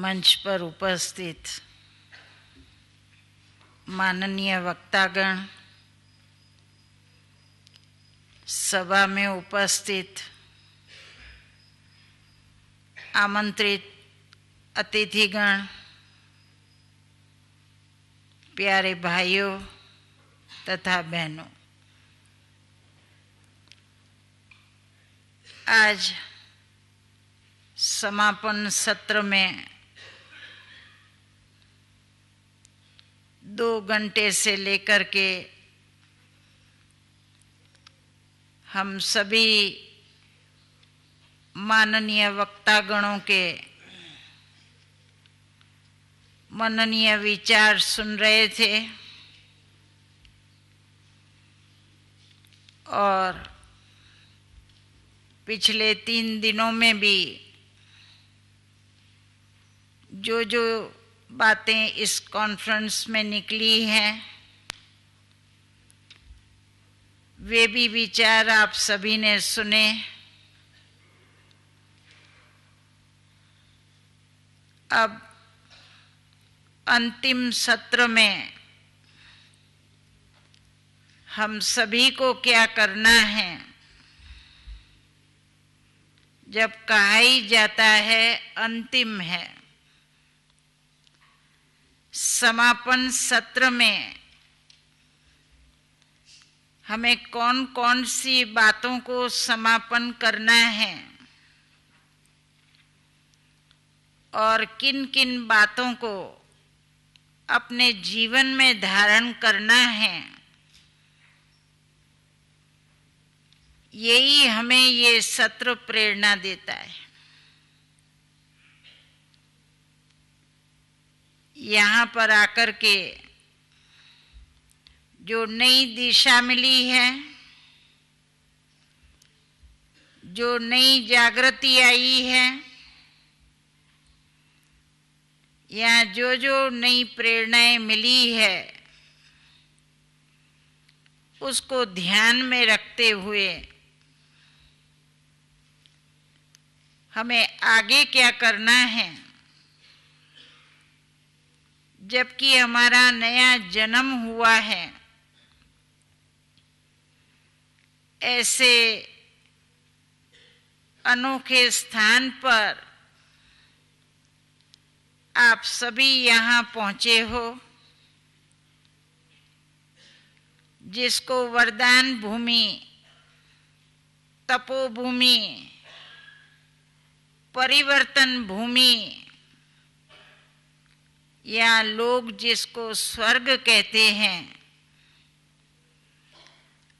मंच पर उपस्थित माननीय वक्तागण, सभा में उपस्थित आमंत्रित अतिथिगण, प्यारे भाइयों तथा बहनों, आज समापन सत्र में 2 घंटे से लेकर के हम सभी माननीय वक्तागणों के मननीय विचार सुन रहे थे और पिछले 3 दिनों में भी जो बातें इस कॉन्फ्रेंस में निकली हैं वे भी विचार आप सभी ने सुने। अब अंतिम सत्र में हम सभी को क्या करना है, जब कहा ही जाता है अंतिम है, समापन सत्र में हमें कौन कौन सी बातों को समापन करना है और किन किन बातों को अपने जीवन में धारण करना है, यही हमें ये सत्र प्रेरणा देता है। यहाँ पर आकर के जो नई दिशा मिली है, जो नई जागृति आई है, या जो नई प्रेरणाएं मिली है, उसको ध्यान में रखते हुए हमें आगे क्या करना है। जबकि हमारा नया जन्म हुआ है, ऐसे अनोखे स्थान पर आप सभी यहाँ पहुँचे हो, जिसको वरदान भूमि, तपोभूमि, परिवर्तन भूमि या लोग जिसको स्वर्ग कहते हैं,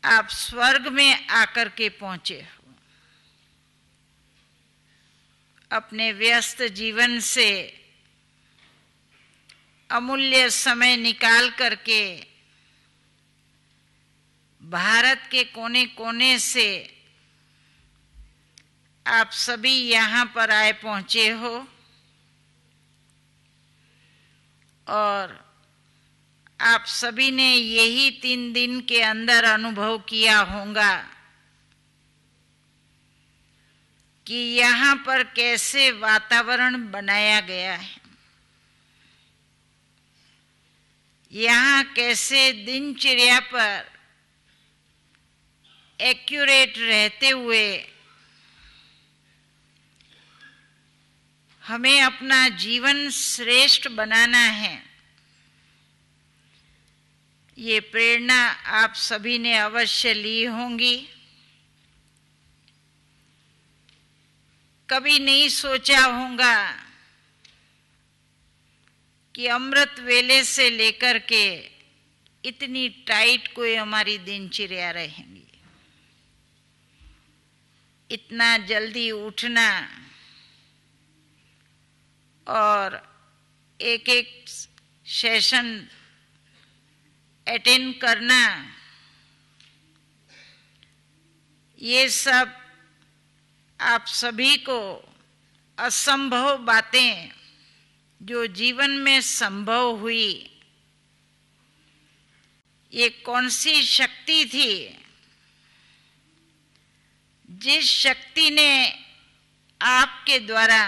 आप स्वर्ग में आकर के पहुँचे हो। अपने व्यस्त जीवन से अमूल्य समय निकाल करके भारत के कोने कोने से आप सभी यहाँ पर आए पहुँचे हो और आप सभी ने यही 3 दिन के अंदर अनुभव किया होगा कि यहाँ पर कैसे वातावरण बनाया गया है, यहाँ कैसे दिनचर्या पर एक्यूरेट रहते हुए हमें अपना जीवन श्रेष्ठ बनाना है। ये प्रेरणा आप सभी ने अवश्य ली होंगी। कभी नहीं सोचा होगा कि अमृत वेले से लेकर के इतनी टाइट कोई हमारी दिनचर्या रहेंगी, इतना जल्दी उठना और एक सेशन अटेंड करना, ये सब आप सभी को असंभव बातें जो जीवन में संभव हुई, ये कौन सी शक्ति थी जिस शक्ति ने आपके द्वारा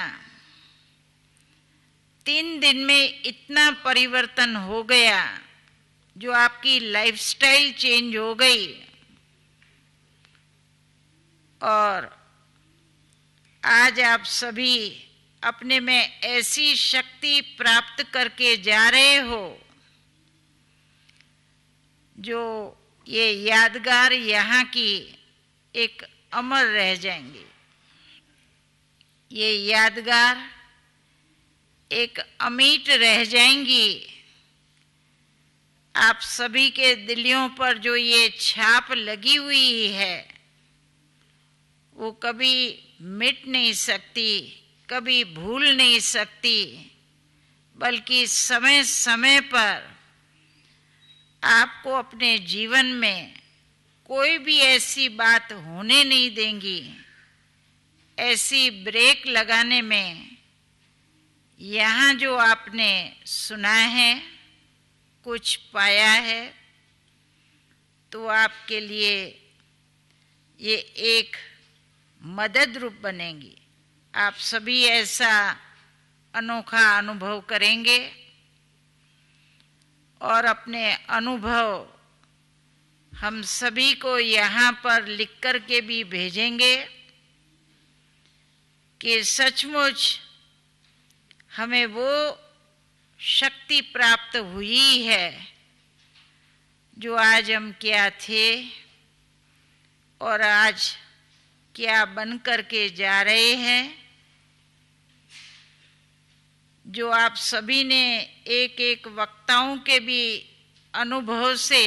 3 दिन में इतना परिवर्तन हो गया, जो आपकी लाइफस्टाइल चेंज हो गई और आज आप सभी अपने में ऐसी शक्ति प्राप्त करके जा रहे हो जो ये यादगार यहाँ की एक अमर रह जाएंगी। ये यादगार एक अमिट रह जाएंगी। आप सभी के दिलों पर जो ये छाप लगी हुई है वो कभी मिट नहीं सकती, कभी भूल नहीं सकती, बल्कि समय समय पर आपको अपने जीवन में कोई भी ऐसी बात होने नहीं देंगी। ऐसी ब्रेक लगाने में यहाँ जो आपने सुना है, कुछ पाया है, तो आपके लिए ये एक मदद रूप बनेगी। आप सभी ऐसा अनोखा अनुभव करेंगे और अपने अनुभव हम सभी को यहाँ पर लिख कर के भी भेजेंगे कि सचमुच हमें वो शक्ति प्राप्त हुई है जो आज हम क्या थे और आज क्या बन करके जा रहे हैं। जो आप सभी ने एक एक वक्ताओं के भी अनुभव से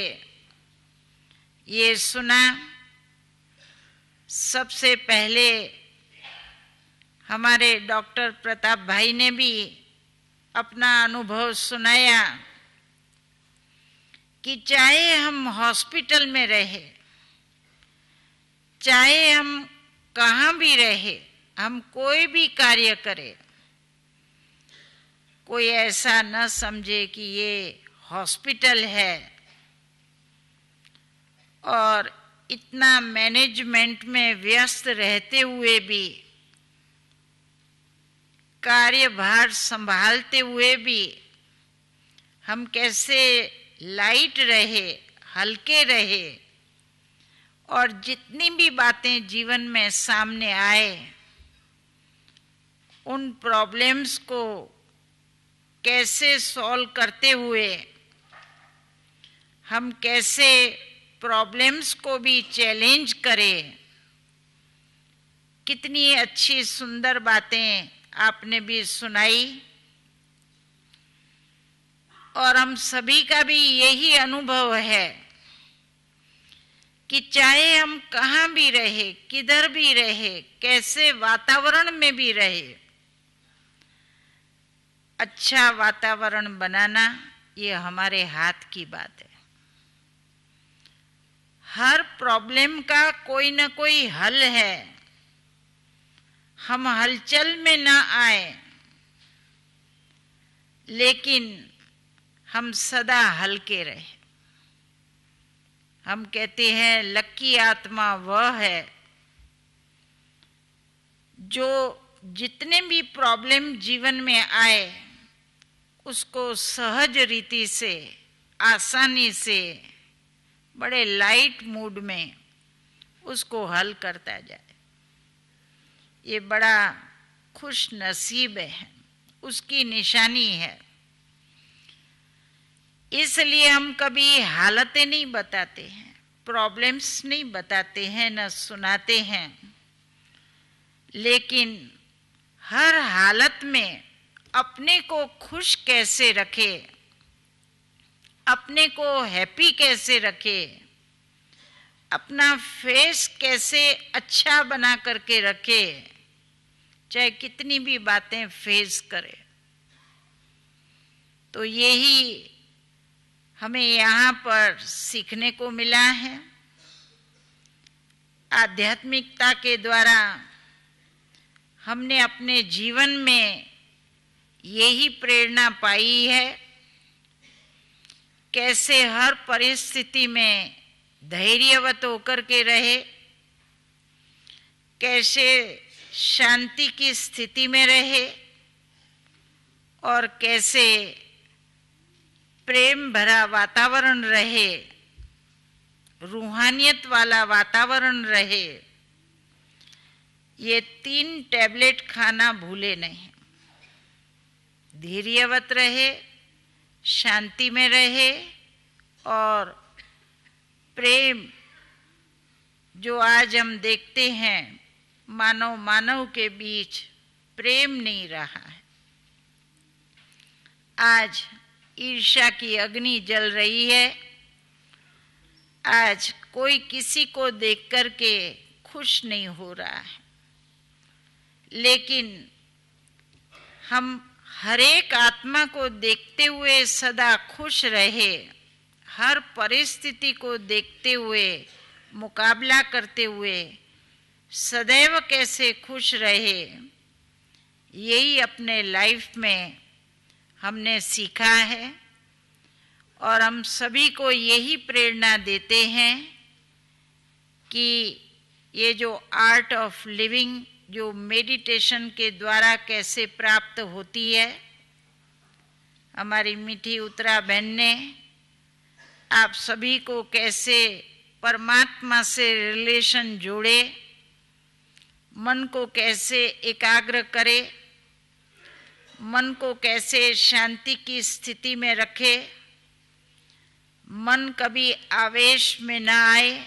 ये सुना। सबसे पहले हमारे डॉक्टर प्रताप भाई ने भी अपना अनुभव सुनाया कि चाहे हम हॉस्पिटल में रहे, चाहे हम कहाँ भी रहे, हम कोई भी कार्य करें, कोई ऐसा न समझे कि ये हॉस्पिटल है और इतना मैनेजमेंट में व्यस्त रहते हुए भी, कार्यभार संभालते हुए भी हम कैसे लाइट रहे, हल्के रहे और जितनी भी बातें जीवन में सामने आए उन प्रॉब्लम्स को कैसे सॉल्व करते हुए हम कैसे प्रॉब्लम्स को भी चैलेंज करें। कितनी अच्छी सुंदर बातें आपने भी सुनाई और हम सभी का भी यही अनुभव है कि चाहे हम कहाँ भी रहे, किधर भी रहे, कैसे वातावरण में भी रहे, अच्छा वातावरण बनाना ये हमारे हाथ की बात है। हर प्रॉब्लम का कोई ना कोई हल है। हम हलचल में ना आए, लेकिन हम सदा हल्के रहे। हम कहते हैं लकी आत्मा वह है जो जितने भी प्रॉब्लम जीवन में आए उसको सहज रीति से, आसानी से, बड़े लाइट मूड में उसको हल करता जाए। ये बड़ा खुश नसीब है, उसकी निशानी है। इसलिए हम कभी हालतें नहीं बताते हैं, प्रॉब्लम्स नहीं बताते हैं, न सुनाते हैं, लेकिन हर हालत में अपने को खुश कैसे रखे, अपने को हैप्पी कैसे रखे, अपना फेस कैसे अच्छा बना करके रखे, चाहे कितनी भी बातें फेस करे। तो यही हमें यहाँ पर सीखने को मिला है। आध्यात्मिकता के द्वारा हमने अपने जीवन में यही प्रेरणा पाई है, कैसे हर परिस्थिति में धैर्यवत होकर के रहे, कैसे शांति की स्थिति में रहे और कैसे प्रेम भरा वातावरण रहे, रूहानियत वाला वातावरण रहे, ये 3 टैबलेट खाना भूले नहीं। धैर्यवत रहे, शांति में रहे और प्रेम जो आज हम देखते हैं मानव मानव के बीच प्रेम नहीं रहा है। आज ईर्ष्या की अग्नि जल रही है। आज कोई किसी को देख कर के खुश नहीं हो रहा है, लेकिन हम हर एक आत्मा को देखते हुए सदा खुश रहे, हर परिस्थिति को देखते हुए मुकाबला करते हुए सदैव कैसे खुश रहे, यही अपने लाइफ में हमने सीखा है और हम सभी को यही प्रेरणा देते हैं कि ये जो आर्ट ऑफ लिविंग जो मेडिटेशन के द्वारा कैसे प्राप्त होती है, हमारी मीठी उत्तरा बहन ने आप सभी को कैसे परमात्मा से रिलेशन जोड़े, मन को कैसे एकाग्र करे, मन को कैसे शांति की स्थिति में रखे, मन कभी आवेश में न आए,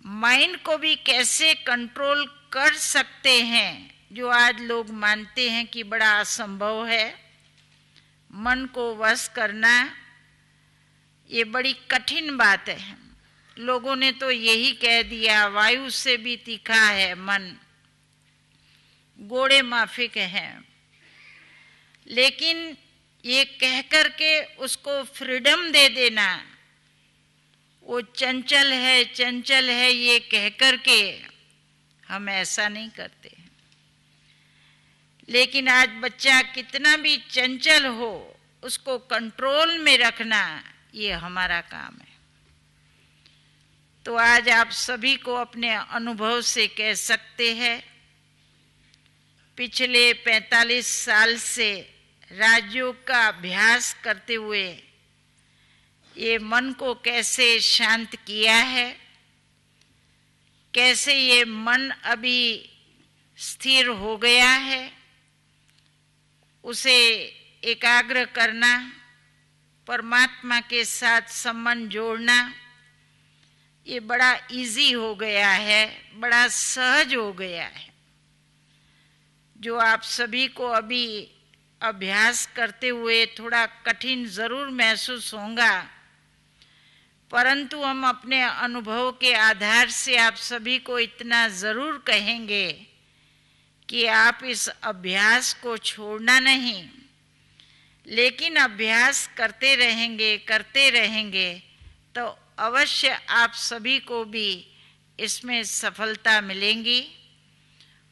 माइंड को भी कैसे कंट्रोल कर सकते हैं, जो आज लोग मानते हैं कि बड़ा असंभव है। मन को वश करना ये बड़ी कठिन बात है। लोगों ने तो यही कह दिया, वायु से भी तीखा है मन, घोड़े माफिक है। लेकिन ये कह कर के उसको फ्रीडम दे देना, वो चंचल है ये कह कर के हम ऐसा नहीं करते। लेकिन आज बच्चा कितना भी चंचल हो, उसको कंट्रोल में रखना ये हमारा काम है। तो आज आप सभी को अपने अनुभव से कह सकते हैं, पिछले 45 साल से राजयोग का अभ्यास करते हुए ये मन को कैसे शांत किया है, कैसे ये मन अभी स्थिर हो गया है, उसे एकाग्र करना, परमात्मा के साथ संबंध जोड़ना, ये बड़ा इजी हो गया है, बड़ा सहज हो गया है। जो आप सभी को अभी अभ्यास करते हुए थोड़ा कठिन जरूर महसूस होगा, परंतु हम अपने अनुभव के आधार से आप सभी को इतना जरूर कहेंगे कि आप इस अभ्यास को छोड़ना नहीं, लेकिन अभ्यास करते रहेंगे तो अवश्य आप सभी को भी इसमें सफलता मिलेंगी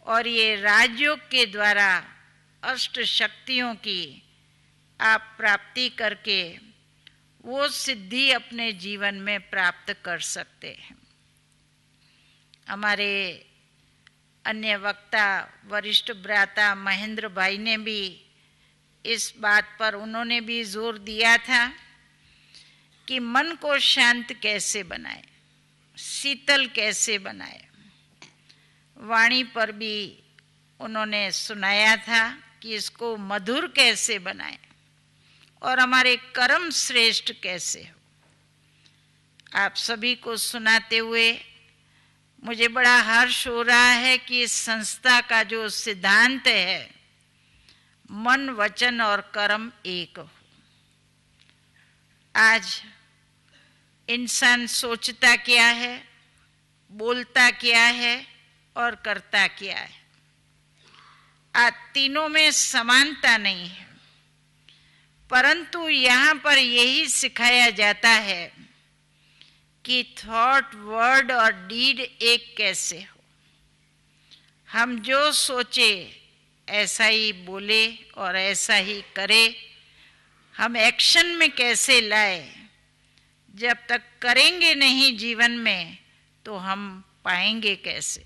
और ये राजयोग के द्वारा अष्ट शक्तियों की आप प्राप्ति करके वो सिद्धि अपने जीवन में प्राप्त कर सकते हैं। हमारे अन्य वक्ता वरिष्ठ भ्राता महेंद्र भाई ने भी इस बात पर उन्होंने भी जोर दिया था कि मन को शांत कैसे बनाए, शीतल कैसे बनाए। वाणी पर भी उन्होंने सुनाया था कि इसको मधुर कैसे बनाए और हमारे कर्म श्रेष्ठ कैसे हो। आप सभी को सुनाते हुए मुझे बड़ा हर्ष हो रहा है कि इस संस्था का जो सिद्धांत है, मन वचन और कर्म एक हो। आज इंसान सोचता क्या है, बोलता क्या है और करता क्या है। आज तीनों में समानता नहीं है, परंतु यहाँ पर यही सिखाया जाता है कि थॉट, वर्ड और डीड एक कैसे हो। हम जो सोचे ऐसा ही बोले और ऐसा ही करे। हम एक्शन में कैसे लाए, जब तक करेंगे नहीं जीवन में तो हम पाएंगे कैसे।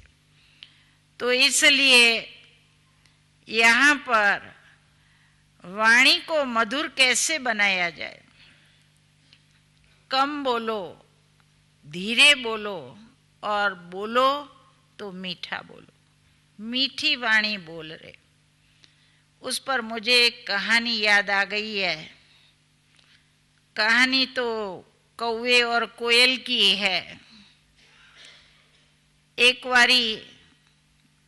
तो इसलिए यहाँ पर वाणी को मधुर कैसे बनाया जाए। कम बोलो, धीरे बोलो, और बोलो तो मीठा बोलो। मीठी वाणी बोल रहे। उस पर मुझे एक कहानी याद आ गई है। कहानी तो कौवे और कोयल की है। एक बारी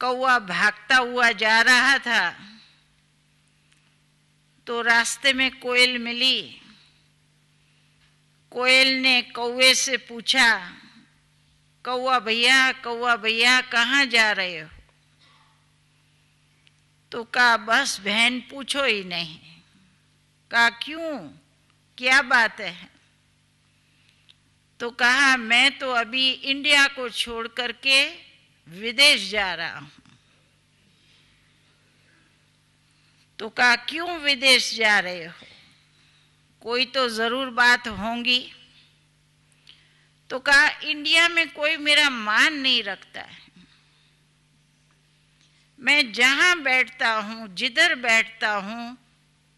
कौवा भागता हुआ जा रहा था, तो रास्ते में कोयल मिली। कोयल ने कौवे से पूछा, कौवा भैया कहाँ जा रहे हो? तो कहा, बस बहन पूछो ही नहीं। कहा, क्यों, क्या बात है? तो कहा, मैं तो अभी इंडिया को छोड़ करके विदेश जा रहा हूं। तो कहा, क्यों विदेश जा रहे हो? कोई तो जरूर बात होंगी। तो कहा, इंडिया में कोई मेरा मान नहीं रखता है। मैं जहां बैठता हूं, जिधर बैठता हूं,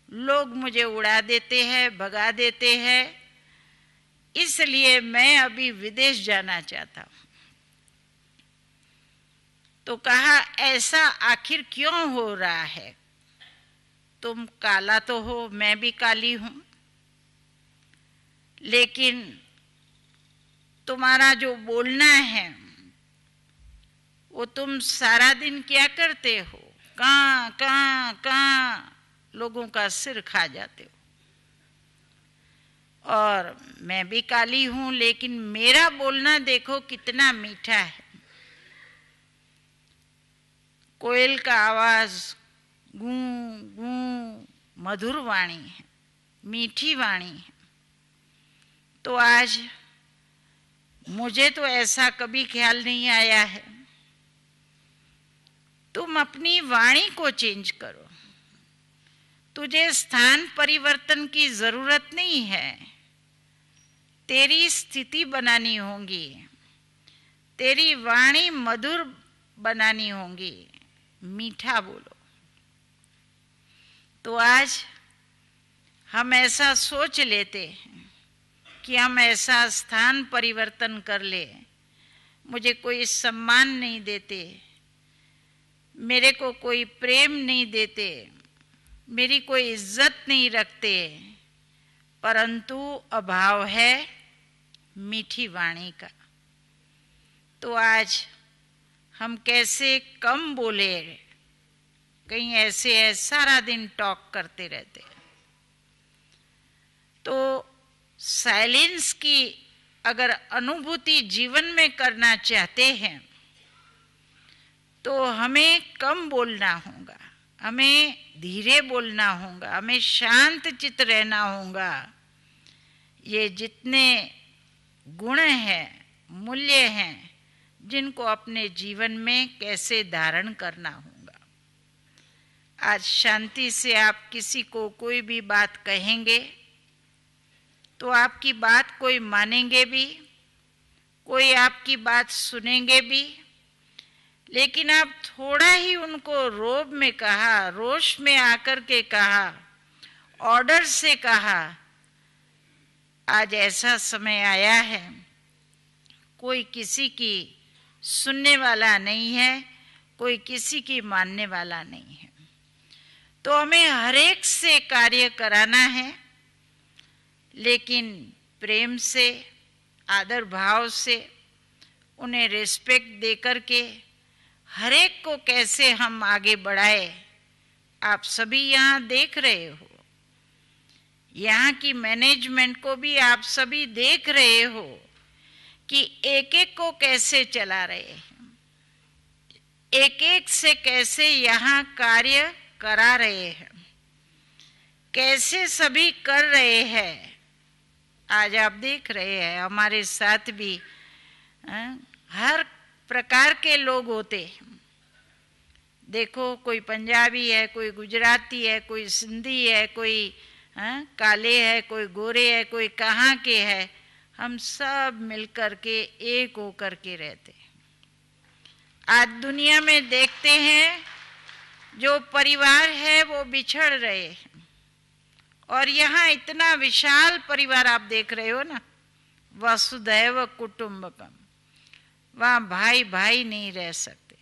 लोग मुझे उड़ा देते हैं, भगा देते हैं। इसलिए मैं अभी विदेश जाना चाहता हूं। तो कहा, ऐसा आखिर क्यों हो रहा है? तुम काला तो हो, मैं भी काली हूं, लेकिन तुम्हारा जो बोलना है वो तुम सारा दिन क्या करते हो? कहाँ कहाँ कहाँ लोगों का सिर खा जाते हो। और मैं भी काली हूं, लेकिन मेरा बोलना देखो कितना मीठा है। कोयल का आवाज गूं गूं मधुर वाणी है, मीठी वाणी है। तो आज मुझे तो ऐसा कभी ख्याल नहीं आया है। तुम अपनी वाणी को चेंज करो। तुझे स्थान परिवर्तन की जरूरत नहीं है। तेरी स्थिति बनानी होगी, तेरी वाणी मधुर बनानी होगी, मीठा बोलो। तो आज हम ऐसा सोच लेते हैं कि हम ऐसा स्थान परिवर्तन कर ले। मुझे कोई सम्मान नहीं देते, मेरे को कोई प्रेम नहीं देते, मेरी कोई इज्जत नहीं रखते, परंतु अभाव है मीठी वाणी का। तो आज हम कैसे कम बोले, कहीं ऐसे है सारा दिन टॉक करते रहते। तो साइलेंस की अगर अनुभूति जीवन में करना चाहते हैं तो हमें कम बोलना होगा, हमें धीरे बोलना होगा, हमें शांत चित्त रहना होगा। ये जितने गुण हैं, मूल्य हैं, जिनको अपने जीवन में कैसे धारण करना होगा। आज शांति से आप किसी को कोई भी बात कहेंगे तो आपकी बात कोई मानेंगे भी, कोई आपकी बात सुनेंगे भी। लेकिन आप थोड़ा ही उनको रोब में कहा, रोष में आकर के कहा, ऑर्डर से कहा, आज ऐसा समय आया है कोई किसी की सुनने वाला नहीं है, कोई किसी की मानने वाला नहीं है। तो हमें हर एक से कार्य कराना है, लेकिन प्रेम से, आदर भाव से, उन्हें रिस्पेक्ट दे करके हर एक को कैसे हम आगे बढ़ाए। आप सभी यहाँ देख रहे हो, यहाँ की मैनेजमेंट को भी आप सभी देख रहे हो कि एक एक को कैसे चला रहे हैं, एक एक से कैसे यहाँ कार्य करा रहे हैं, कैसे सभी कर रहे हैं। आज आप देख रहे हैं हमारे साथ भी हर प्रकार के लोग होते हैं। देखो, कोई पंजाबी है, कोई गुजराती है, कोई सिंधी है, कोई काले है, कोई गोरे है, कोई कहाँ के है। हम सब मिलकर के एक होकर के रहते हैं। आज दुनिया में देखते हैं जो परिवार है वो बिछड़ रहे हैं, और यहाँ इतना विशाल परिवार आप देख रहे हो ना, वसुधैव कुटुंबकम। वहाँ भाई भाई नहीं रह सकते,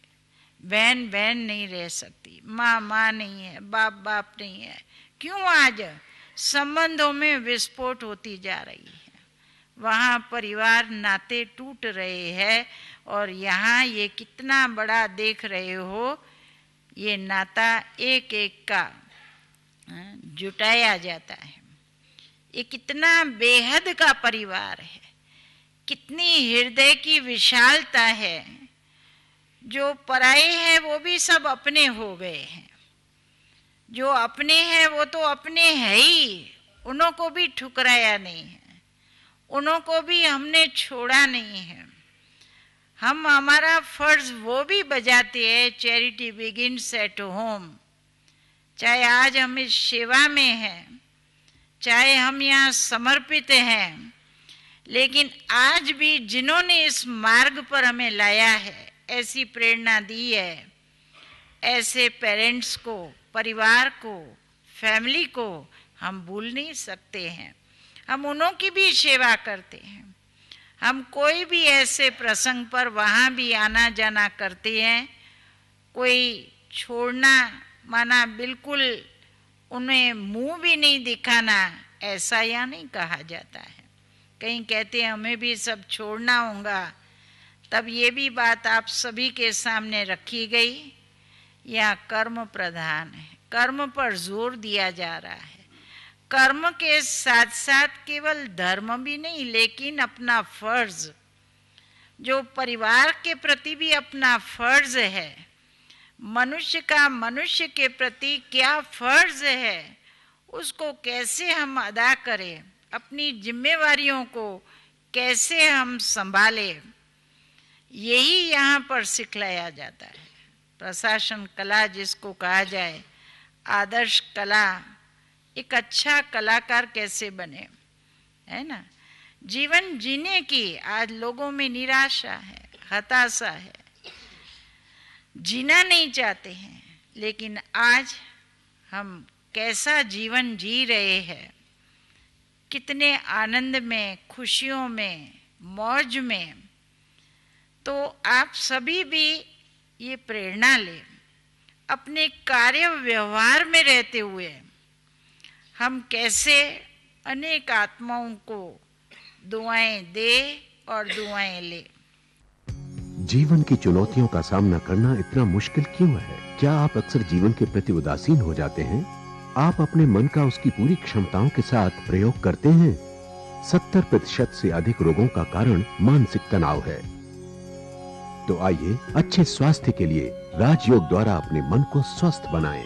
बहन बहन नहीं रह सकती, माँ माँ नहीं है, बाप बाप नहीं है। क्यों? आज संबंधों में विस्फोट होती जा रही है, वहाँ परिवार नाते टूट रहे हैं। और यहाँ ये कितना बड़ा देख रहे हो, ये नाता एक एक का जुटाया जाता है। ये कितना बेहद का परिवार है, कितनी हृदय की विशालता है। जो पराये हैं वो भी सब अपने हो गए हैं, जो अपने हैं वो तो अपने है ही, उन्हों को भी ठुकराया नहीं है, उन्हों को भी हमने छोड़ा नहीं है। हम हमारा फर्ज वो भी बजाते हैं, चैरिटी बिगिन्स एट होम। चाहे आज हम इस सेवा में हैं, चाहे हम यहाँ समर्पित हैं, लेकिन आज भी जिन्होंने इस मार्ग पर हमें लाया है, ऐसी प्रेरणा दी है, ऐसे पेरेंट्स को, परिवार को, फैमिली को हम भूल नहीं सकते हैं। हम उन्हों की भी सेवा करते हैं। हम कोई भी ऐसे प्रसंग पर वहाँ भी आना जाना करते हैं। कोई छोड़ना माना बिल्कुल उन्हें मुंह भी नहीं दिखाना, ऐसा या नहीं कहा जाता है। कहीं कहते हैं हमें भी सब छोड़ना होगा, तब ये भी बात आप सभी के सामने रखी गई। यह कर्म प्रधान है, कर्म पर जोर दिया जा रहा है। कर्म के साथ साथ केवल धर्म भी नहीं, लेकिन अपना फर्ज, जो परिवार के प्रति भी अपना फर्ज है, मनुष्य का मनुष्य के प्रति क्या फर्ज है, उसको कैसे हम अदा करें, अपनी जिम्मेवारियों को कैसे हम संभालें, यही यहाँ पर सिखलाया जाता है। प्रशासन कला जिसको कहा जाए, आदर्श कला, एक अच्छा कलाकार कैसे बने, है ना। जीवन जीने की आज लोगों में निराशा है, हताशा है, जीना नहीं चाहते हैं। लेकिन आज हम कैसा जीवन जी रहे हैं, कितने आनंद में, खुशियों में, मौज में। तो आप सभी भी ये प्रेरणा लें, अपने कार्य व्यवहार में रहते हुए हम कैसे अनेक आत्माओं को दुआएं दे और दुआएं ले। जीवन की चुनौतियों का सामना करना इतना मुश्किल क्यों है? क्या आप अक्सर जीवन के प्रति उदासीन हो जाते हैं? आप अपने मन का उसकी पूरी क्षमताओं के साथ प्रयोग करते हैं? 70% से अधिक रोगों का कारण मानसिक तनाव है। तो आइए अच्छे स्वास्थ्य के लिए राजयोग द्वारा अपने मन को स्वस्थ बनाएं।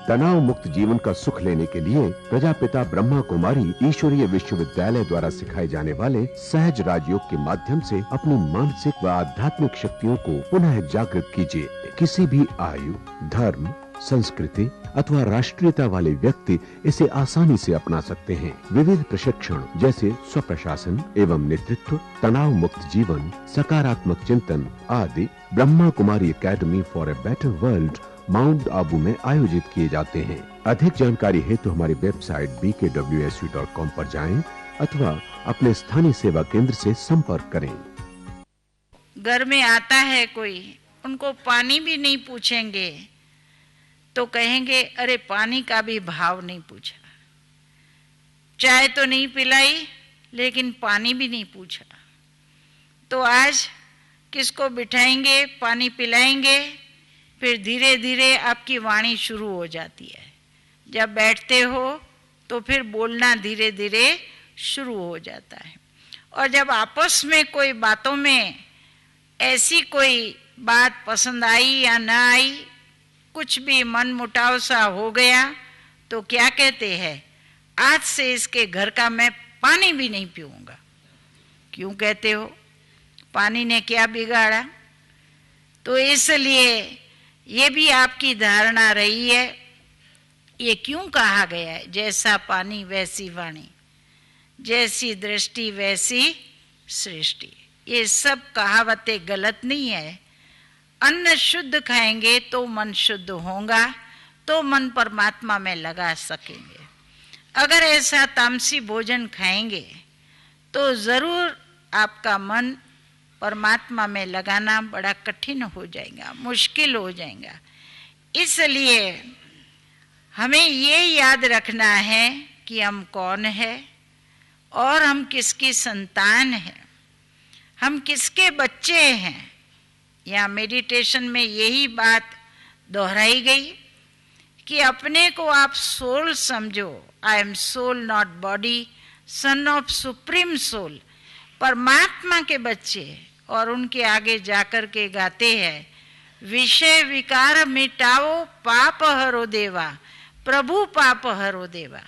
तनाव मुक्त जीवन का सुख लेने के लिए प्रजापिता ब्रह्मा कुमारी ईश्वरीय विश्वविद्यालय द्वारा सिखाए जाने वाले सहज राजयोग के माध्यम से अपनी मानसिक व आध्यात्मिक शक्तियों को पुनः जागृत कीजिए। किसी भी आयु, धर्म, संस्कृति अथवा राष्ट्रीयता वाले व्यक्ति इसे आसानी से अपना सकते हैं। विविध प्रशिक्षण जैसे स्वप्रशासन एवं नेतृत्व, तनाव मुक्त जीवन, सकारात्मक चिंतन आदि Brahma Kumari academy for a better world Mount Abu में आयोजित किए जाते हैं। अधिक जानकारी हेतु हमारी वेबसाइट bkwsu.com पर जाएं अथवा अपने स्थानीय सेवा केंद्र से संपर्क करें। घर में आता है कोई, उनको पानी भी नहीं पूछेंगे तो कहेंगे अरे पानी का भी भाव नहीं पूछा, चाय तो नहीं पिलाई लेकिन पानी भी नहीं पूछा। तो आज किसको बिठाएंगे, पानी पिलाएंगे, फिर धीरे धीरे आपकी वाणी शुरू हो जाती है। जब बैठते हो तो फिर बोलना धीरे धीरे शुरू हो जाता है। और जब आपस में कोई बातों में ऐसी कोई बात पसंद आई या ना आई, कुछ भी मन मुटाव सा हो गया, तो क्या कहते हैं, आज से इसके घर का मैं पानी भी नहीं पीऊंगा। क्यों कहते हो? पानी ने क्या बिगाड़ा? तो इसलिए ये भी आपकी धारणा रही है। ये क्यों कहा गया है, जैसा पानी वैसी वाणी, जैसी दृष्टि वैसी सृष्टि। ये सब कहावतें गलत नहीं है। अन्न शुद्ध खाएंगे तो मन शुद्ध होगा, तो मन परमात्मा में लगा सकेंगे। अगर ऐसा तामसी भोजन खाएंगे तो जरूर आपका मन परमात्मा में लगाना बड़ा कठिन हो जाएगा, मुश्किल हो जाएगा। इसलिए हमें ये याद रखना है कि हम कौन है और हम किसकी संतान हैं, हम किसके बच्चे हैं। यहाँ मेडिटेशन में यही बात दोहराई गई कि अपने को आप सोल समझो। I am soul not body, son of supreme soul, परमात्मा के बच्चे। और उनके आगे जाकर के गाते हैं, विषय विकार मिटाओ पाप हरो देवा, प्रभु पाप हरो देवा।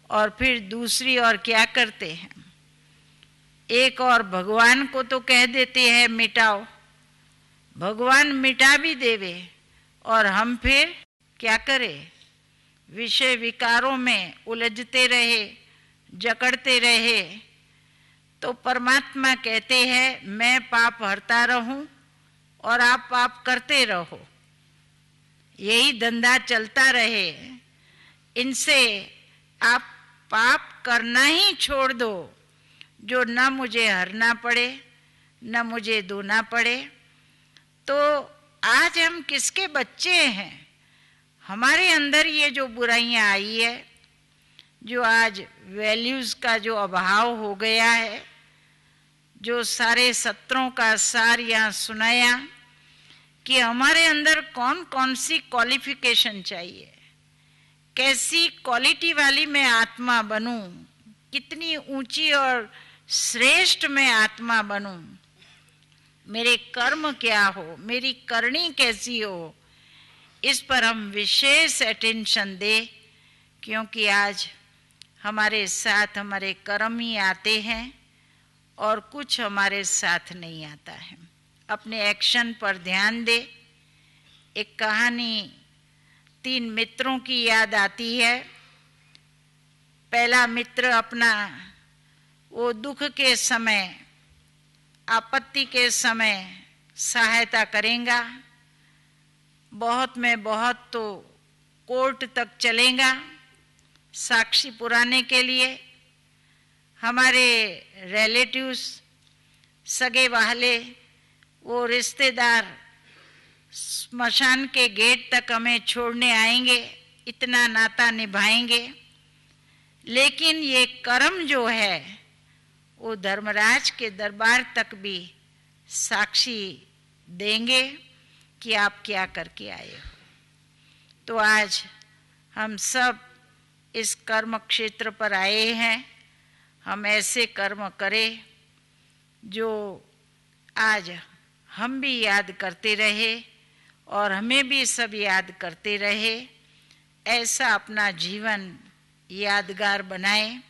और फिर दूसरी और क्या करते हैं, एक और भगवान को तो कह देते हैं मिटाओ, भगवान मिटा भी देवे और हम फिर क्या करें, विषय विकारों में उलझते रहे, जकड़ते रहे। तो परमात्मा कहते हैं मैं पाप हरता रहूं और आप पाप करते रहो, यही धंधा चलता रहे। इनसे आप पाप करना ही छोड़ दो, जो न मुझे हरना पड़े न मुझे धोना पड़े। तो आज हम किसके बच्चे हैं? हमारे अंदर ये जो बुराइयां आई है, जो आज वैल्यूज का जो अभाव हो गया है, जो सारे सत्रों का सार यहाँ सुनाया कि हमारे अंदर कौन कौन सी क्वालिफिकेशन चाहिए, कैसी क्वालिटी वाली मैं आत्मा बनूं, कितनी ऊंची और श्रेष्ठ मैं आत्मा बनूं, मेरे कर्म क्या हो, मेरी करनी कैसी हो, इस पर हम विशेष अटेंशन दें। क्योंकि आज हमारे साथ हमारे कर्म ही आते हैं और कुछ हमारे साथ नहीं आता है। अपने एक्शन पर ध्यान दे। एक कहानी 3 मित्रों की याद आती है। पहला मित्र अपना वो दुख के समय, आपत्ति के समय सहायता करेगा, बहुत में बहुत तो कोर्ट तक चलेगा साक्षी पुराने के लिए। हमारे रिलेटिव्स, सगे वाले, वो रिश्तेदार स्मशान के गेट तक हमें छोड़ने आएंगे, इतना नाता निभाएंगे। लेकिन ये कर्म जो है वो धर्मराज के दरबार तक भी साक्षी देंगे कि आप क्या करके आए हो। तो आज हम सब इस कर्म क्षेत्र पर आए हैं, हम ऐसे कर्म करें जो आज हम भी याद करते रहे और हमें भी सब याद करते रहे। ऐसा अपना जीवन यादगार बनाएं।